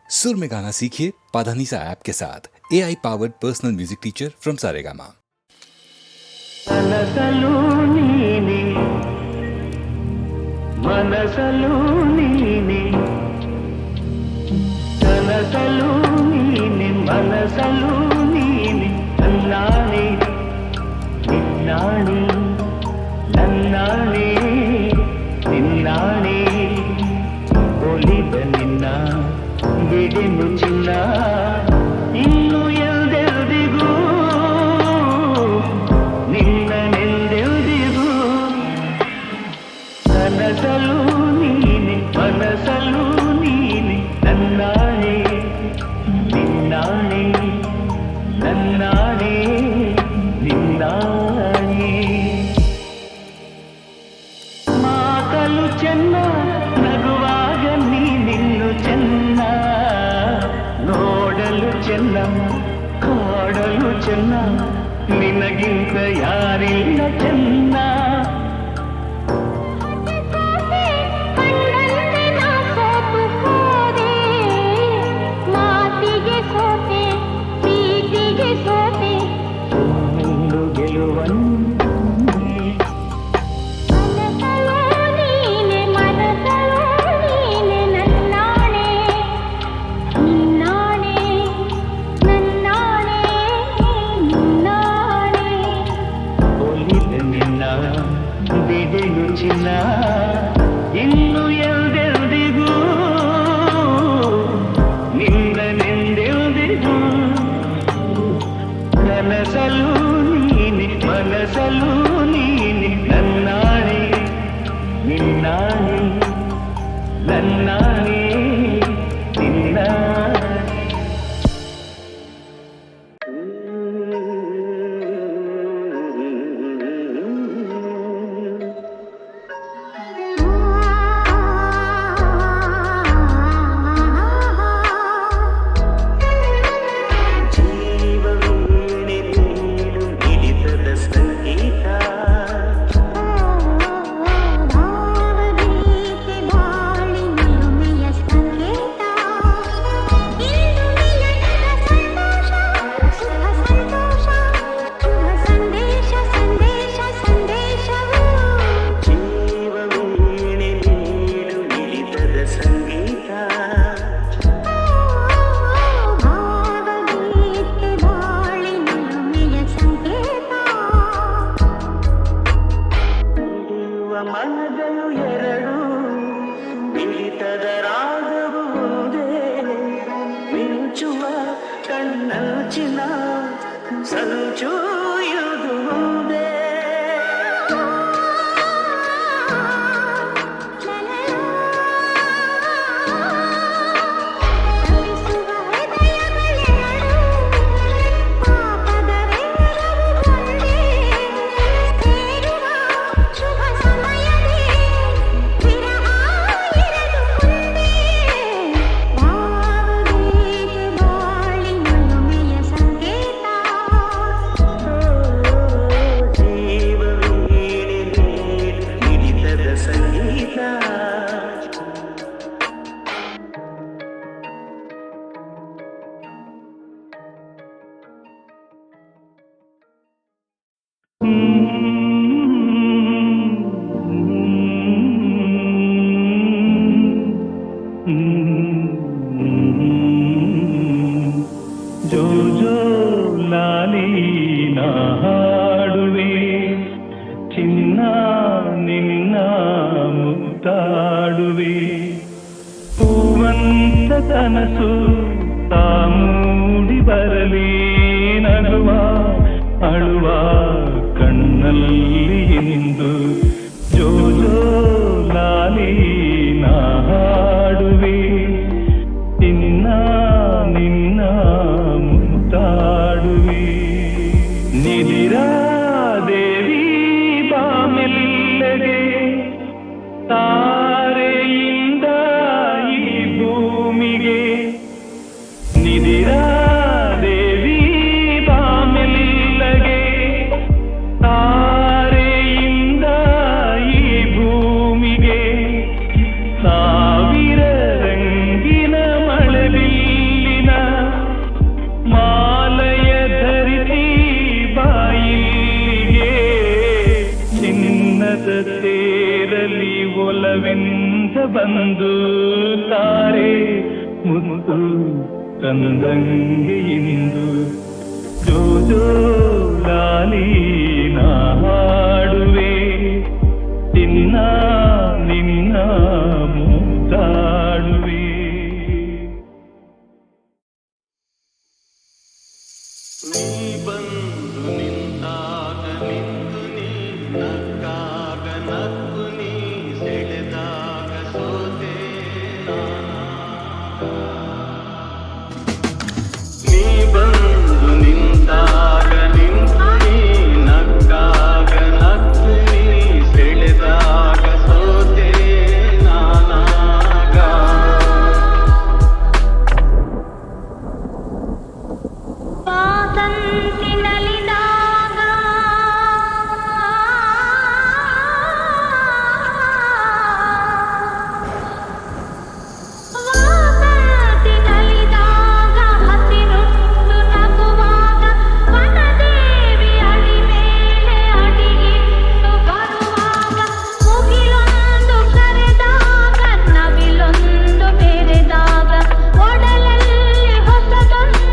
सुर में गाना सीखिए पाधानीसा ऐप के साथ AI powered personal music teacher from Saregama. మనసలు నీనే కనసలు నీనే మనసలు నీనే నన్నానే నిన్నానే నన్నానే నిన్నానే ಒಲಿದ ನಿನ್ನ ಬಿಡೆನು ಚಿನ್ನ ಇನ್ನು ಎಲ್ದೆಲ್ದಿಗೂ ನಿನ್ನನೆಲ್ದೆಲ್ದಿಗೂ ಕನಸಲು ನೀನೆ ಮನಸಲು ನೀನೆ ನನ್ನಾಣೆ ನಿನ್ನಾಣೆ ನನ್ನಾಣೆ ನಿನ್ನಾಣೆ ಮಾತಲು ಚೆನ್ನ ನಗುವಾಗ ನೀನಿನ್ನು ಚೆನ್ನ ನೋಡಲು ಚೆನ್ನ ಕಾಡಲು ಚೆನ್ನ ನಿನಗಿಂತ ಯಾರಿಲ್ಲ ಚೆನ್ನ ಚಿನ್ನ ಇನ್ನು ಎಲ್ದೆಲ್ದಿಗೂ ನಿನ್ನನೆಂದೆಲ್ದಿಗೂ ಕನಸಲು ನೀನೆ ಮನಸಲು ನೀನೆ ನನ್ನಾಣೆ ನಿನ್ನಾಣೆ ನನ್ನಾಣೆ ನಿನ್ನಾಣೆ ಮನಗಳು ಎರಡು ಮಿಳಿತದ ರಾಗವು ಒಂದೇ ಮಿಂಚುವ ಕಣ್ಣಂಚಿನ ಸಂಚು ಇದು ಒಂದೇ ಜೋ ಜೋ ಲಾಲಿ ನಾ ಹಾಡುವೆ ಚಿನ್ನ ನಿನ್ನ ಮುತ್ತಾಡುವೆ ಹೂವಂತ ಕನಸು ತಾ ಮೂಡಿ ಬರಲಿ ನಗುವ ಅಳುವ ಕಣ್ಣಲ್ಲಿ ಇಂದು ಜೋ ಜೋ ಲಾಲಿ ನಾ ಹಾಡುವೆ ಚಿನ್ನ ನಿನ್ನ ಮುತ್ತಾಡುವೆ ನಿದಿರಾ ದೇವಿ ಬಾಮೆಲ್ಲಡೆ ತಾರೆಯಿಂದ ಈ ಭೂಮಿಗೆ ನಿದಿರಾ ದೇವಿ ಬಾಮೆಲ್ಲಗೆ ತಾರೆ ಬಂದು ತಾರೆ ಮುತ್ತು ತಂದಂಗೆ ಇಂದು ಜೋ ಜೋ ಲಾಲಿ ನಾ ಹಾಡುವೆ ಚಿನ್ನ ನಿನ್ನ ಮುದ್ದಾಡುವೆ. ನೀ ಬಂದು ನಿಂತಾಗ ನಿಂತು ನೀ ನಕ್ಕಾಗ ನಕ್ಕು ನೀ ಸೆಳೆದಾಗ ಸೋತೆ ನೀ ಬಂದು ನಿಂತಾಗ ನಿಂತು ನೀ ನಕ್ಕಾಗ ನಕ್ಕು ನೀ ಸೆಳೆದಾಗ ಸೋತೆ ನಾನಾಗ. ವಾಸಂತಿನಲಿದಾಗ ಹಸಿರುಂಡು ನಗುವಾಗ ವನದೇವಿ ಅಡಿ ಮೇಲೆ ಅಡಿಯಿಟ್ಟು ಬರುವಾಗ ಮುಗಿಲೊಂದು ಕರೆದಾಗ ನವಿಲೊಂದು ಬೆರೆದಾಗ ಒಡಲಲ್ಲಿ ಹೊಸದೊಂದು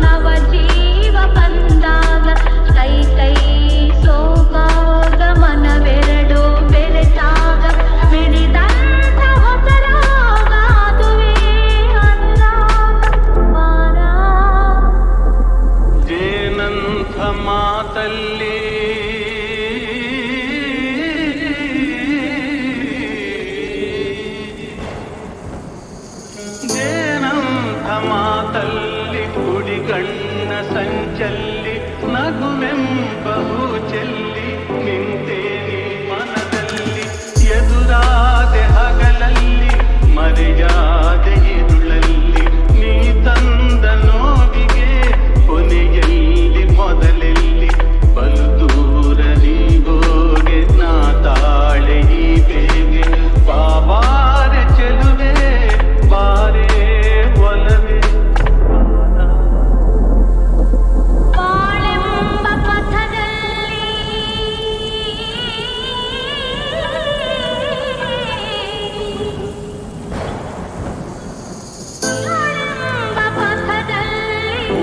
ನವ ಜೀವ ಬಂದಾಗ ಕೈ ಕೈ ಸೋಗಾಗ ಮನವೆರಡು ಬೆರೆತಾಗ ಮಿಡಿದಂಥ ಹೊಸರಾಗ ಅದುವೇ ಅನುರಾಗ ವಾರ. ಜೇನಂಥ ಮಾತಲ್ಲಿ ಜೇನಂಥ ಮಾತಲ್ಲಿ ಕುಡಿಗಣ್ಣ ಸಂಚಲ್ಲಿ ನಗುವೆಂಬ ಹೂ ಚೆಲ್ಲಿ ನಿಂತೆ ನೀ ಮನದಲ್ಲಿ ಎದುರಾದೆ ಹಗಲಲ್ಲಿ ಮರೆಯಾದೆ ಇರುಳಲ್ಲಿ ನೀ ತಂದ ನೋವಿಗೆ ಕೊನೆಯಲ್ಲಿ ಮೊದಲೆಲ್ಲಿ ಬಲು ದೂರ ನೀಗೋಗೆ ನಾ ತಾಳೆ ಈ ಬೇಗೆ ಬಾಬಾರೆ ಚೆಲುವೆ ಬಾರೆ ಒಲವೇ ಬಾಳೆಂಬ ಪಥದಲ್ಲಿ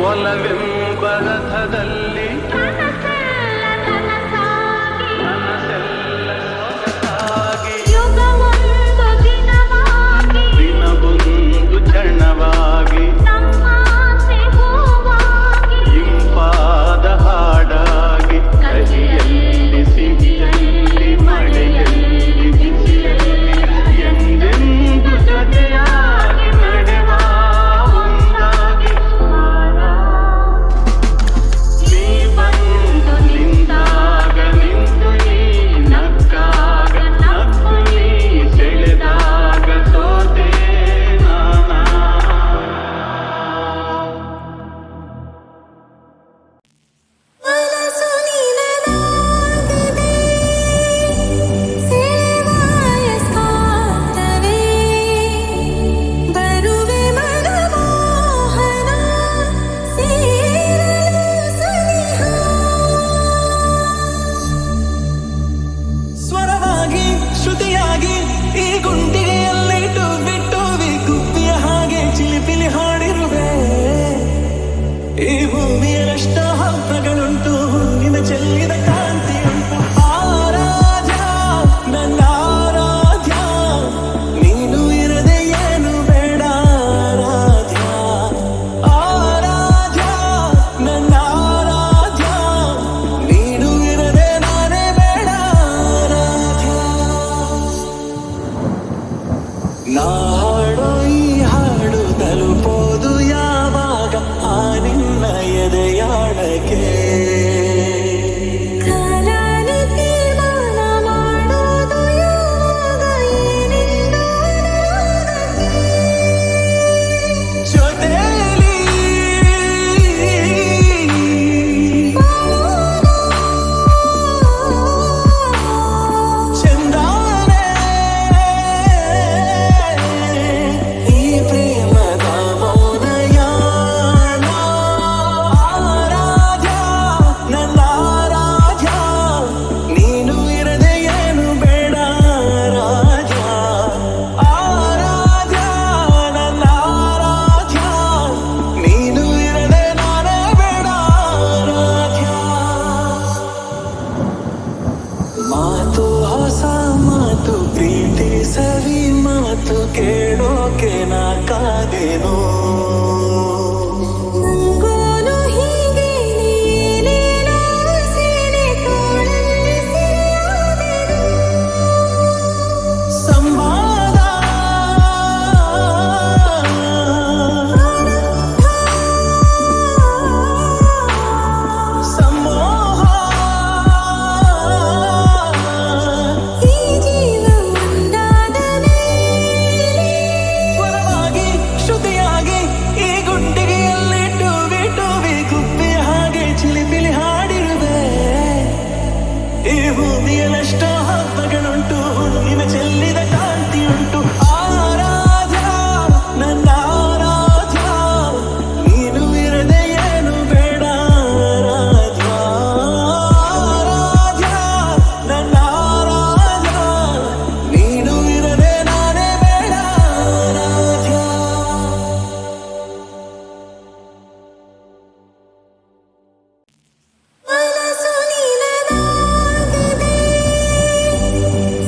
ಒಲವೆಂಬ ರಥದಲ್ಲಿ ಕನಸೆಲ್ಲ ನನಸಾಗಿ ಮನಸ್ಸೆಲ್ಲ ಸೊಗಸಾಗಿ ಯುಗವೊಂದು ದಿನವಾಗಿ ದಿನವೊಂದು ಕ್ಷಣವಾಗಿ ನಮ್ಮಾಸೆ ಹೂವಾಗಿ ಇಂಪಾದ ಹಾಡಾಗಿ ಕಹಿಯಲ್ಲಿ ಸಿಹಿಯಲ್ಲಿ ಮಳೆಯಲ್ಲಿ ಬಿಸಿಲಲ್ಲಿ ಎಂದೆಂದು ಜೊತೆಯಾಗಿ ನಡೆವ ಒಂದಾಗಿ ನೀ ಬಂದು ನಿಂತಾಗ ನಂಗೋನು ಹೀಗೆ ನೀನೇನೋ ಸೀರೆ ತೋಳಲ್ಲಿ ಸೆರೆಯಾದೆನು. ಸಂವಾದ ಸಮೋಹ ಈ ಜೀವ ಒಂದಾದ ಮೇಲೆ ಸ್ವರವಾಗಿ ಶ್ರುತಿಯಾಗಿ ಈ ಗುಂಡಿಗೆಯಲ್ಲಿ ಟೂವಿ ಟೂವಿ ಗುಬ್ಬಿ ಹಾಗೆ ಚಿಲಿಪಿಲಿ ಹಾಡಿರುವೆ. ಈ ಭೂಮಿಯಲ್ಲೆಷ್ಟೋ ಹಬ್ಬಗಳುಂಟು, ಇವೆ ಚೆಲ್ಲಿದ ಕಾಂತಿಯುಂಟು. ಆರಾಧ್ಯ ನನ್ನ ಆರಾಧ್ಯ, ನೀನು ಇರದೆ ಏನು ಬೇಡ. ಆರಾಧ್ಯ ಆರಾಧ್ಯ ನನ್ನ ಆರಾಧ್ಯ, ನೀನು ಇರದೆ ನಾನೇ ಬೇಡ. ಆರಾಧ್ಯ ಮನಸ್ಸು ನಿನದಾಗಿದೆ,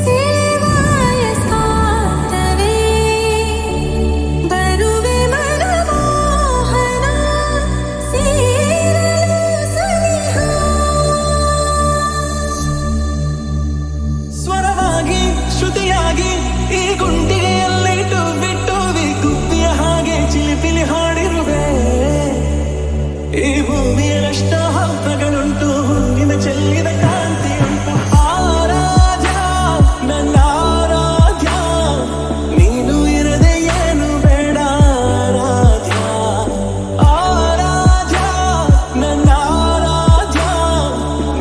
ಸೇವಾಯ ಸಾರ್ಥವೇ ಬರುವೆ ಮನಮೋಹನ ಸೇರಲು ಸನಿಹ. ಸ್ವರವಾಗಿ ಶ್ರುತಿಯಾಗಿ ಈ ಗುಂಡಿಗೆಯಲ್ಲಿ ಟೂವಿ ಟೂವಿ ಗುಬ್ಬಿಯ ಹಾಗೆ ಚಿಲಿಪಿಲಿ ಹಾಡಿರುವೆ. ಈ ಭೂಮಿಯಲ್ಲಷ್ಟೋ ಹಬ್ಬಗಳುಂಟು, ನಿನ್ನ ಚೆಲ್ಲಿದ ಕಾಂತಿಯುಂಟು. ಆರಾಧ್ಯ ನನ್ನ ಆರಾಧ್ಯ, ನೀನು ಇರದೆ ಏನು ಬೇಡ. ಆರಾಧ್ಯ ಆರಾಧ್ಯ ನನ್ನ ಆರಾಧ್ಯ,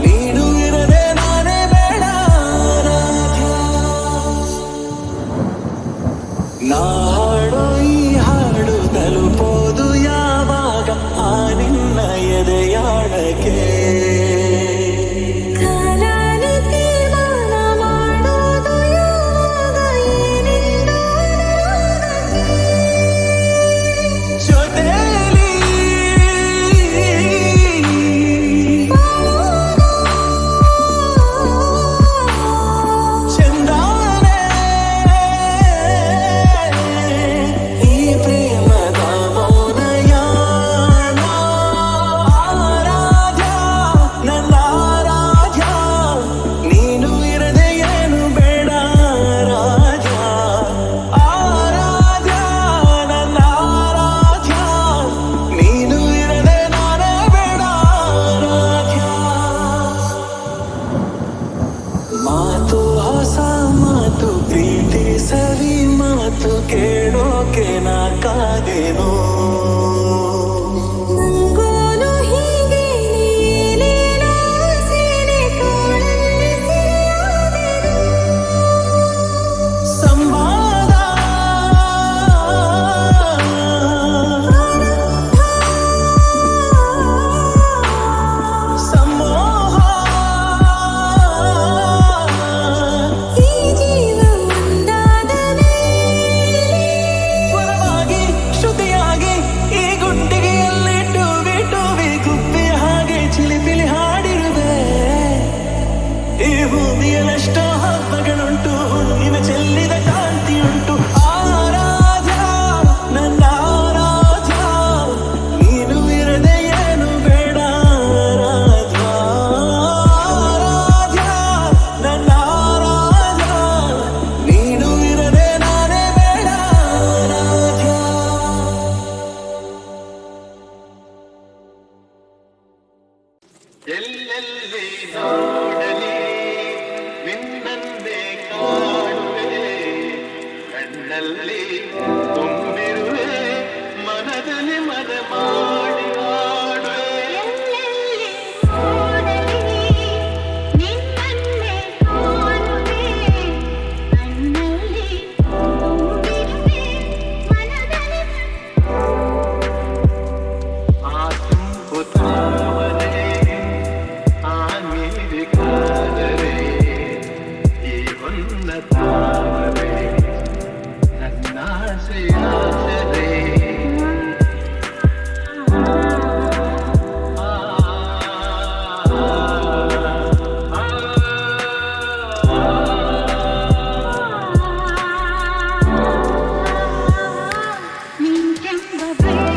ನೀನು ಇರದೆ ನಾನೇ ಬೇಡ. ಆರಾಧ್ಯ ನಾ ಹಾಡೋ ಈ ಹಾಡು ತಲುಪೋದು ಯಾವಾಗ ಆ ನಿನ್ನ ಎದೆಯಾಳಕ್ಕೆ. ಕಾಲಾನಿ ತೀರ್ಮಾನ ಮಾಡೋದು ಯಾವಾಗ ಏನೆಂದು ಅನಾಗಕ್ಕೆ. ಜೊತೆಲಿ ಚಂದಾನೆ ಈ ಪ್ರೇಮದ ಮೌನಯಾನ. ಆರಾಧ್ಯ ನನ್ನ ಆರಾಧ್ಯ, ನೀನು ಇರದೆ ಏನು ಬೇಡ. ಆರಾಧ್ಯ ಆರಾಧ್ಯ ನನ್ನ ಆರಾಧ್ಯ, ನೀನು ಇರದೆ ನಾನೇ ಬೇಡ. ಆರಾಧ್ಯ ಮಾತು ಹೊಸ ಮಾತು, ಪ್ರೀತಿ ಸವಿ ಮಾತು ಕೇಳೋಕೆ ನಾ ಕಾದೇನೋ. ನಂಗೋನು ಹೀಗೆ ನೀನೇನೋ ಸೀರೆ ತೋಳಲ್ಲಿ ಸೆರೆಯಾದೆನು. ಸಂವಾದ ಸಮೋಹ ಈ ಜೀವ ಒಂದಾದ ಮೇಲೆ ಸ್ವರವಾಗಿ ಶ್ರುತಿಯಾಗಿ ಈ ಗುಂಡಿಗೆಯಲ್ಲಿ ಟೂವಿ ಟೂವಿ ಗುಬ್ಬಿ ಹಾಗೆ ಚಿಲಿಪಿಲಿ ಹಾಡಿರುವೆ. ಈ ಭೂಮಿಯಲ್ಲೆಷ್ಟೋ ಹಬ್ಬಗಳುಂಟು, ಇವೆ ಚೆಲ್ಲಿದ ಕಾಂತಿಯುಂಟು. ಆರಾಧ್ಯ ನನ್ನ ಆರಾಧ್ಯ, ನೀನು ಇರದೆ ಏನು ಬೇಡ. ಆರಾಧ್ಯ ಆರಾಧ್ಯ ನನ್ನ ಆರಾಧ್ಯ, ನೀನು ಇರದೆ ನಾನೇ ಬೇಡ. ಆರಾಧ್ಯ ಎಲ್ಲೆಲ್ಲಿ ನೋಡಲಿ ನಿನ್ನನ್ನೇ ಕಾಣುವೆ. ಕಣ್ಣಲ್ಲಿ ತುಂಬಿರುವೆ, ಮನದಲ್ಲಿ ಮನ ಮಾಡಿ ಆಡುವೆ. ಎಲ್ಲೆಲ್ಲಿ ನೋಡಲಿ ನಿನ್ನನ್ನೇ ಕಾಣುವೆ, ಕಣ್ಣಲ್ಲಿ ತುಂಬಿರುವೆ, ಮನದಲ್ಲಿ ಆ ತುಂಬು ತಾವರೆ, ಆ ನೀಲಿ ಕಾದರೆ, ಈ ಹೊನ್ನ ತಾವರೆ ನನ್ನ ಆಸೆಯಾದರೆ. ಬಯಕೆ